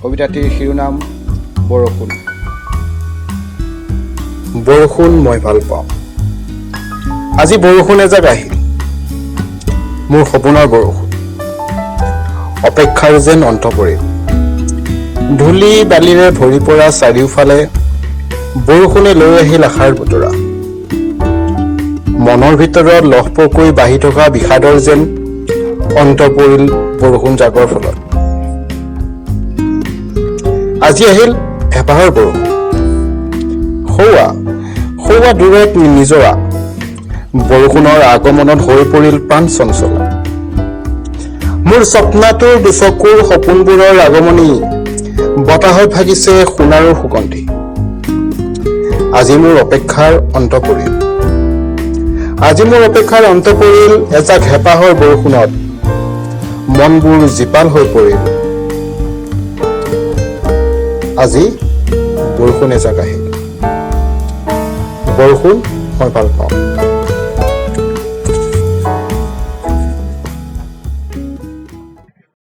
কবিতাটিৰ শিৰোনাম বৰষুণ। বৰষুণ মই ভাল পাওঁ। আজি বৰষুণ এজাক আহিল, মোৰ সপোনৰ বৰষুণ। অপেক্ষাৰ যেন অন্ত পৰিল। ধূলি বালিৰে ভৰি পৰা চাৰিওফালে বৰষুণে লৈ আহিল আশাৰ বতৰা। মনৰ ভিতৰত লহপহকৈ বাঢ়ি থকা বিষাদৰ যেন অন্ত পৰিল বৰষুণ জাকৰ ফলত। আজি আহিল হেঁপাহৰ বৰষুণ। সৌৱা দূৰত নিজৰা বৰষুণৰ আগমনত হৈ পৰিল প্ৰাণ চঞ্চল। মোৰ স্বপ্নাতুৰ দুচকুৰ সপোনবোৰৰ আগমনী বতাহত ভাগিছে সোণাৰুৰ সুগন্ধি। আজি মোৰ অপেক্ষাৰ অন্ত পৰিল এজাক হেঁপাহৰ বৰষুণত। মনবোৰ জীপাল হৈ পৰিল। আজি বৰষুণ এজাক আহিল। বৰষুণ মই ভাল পাওঁ।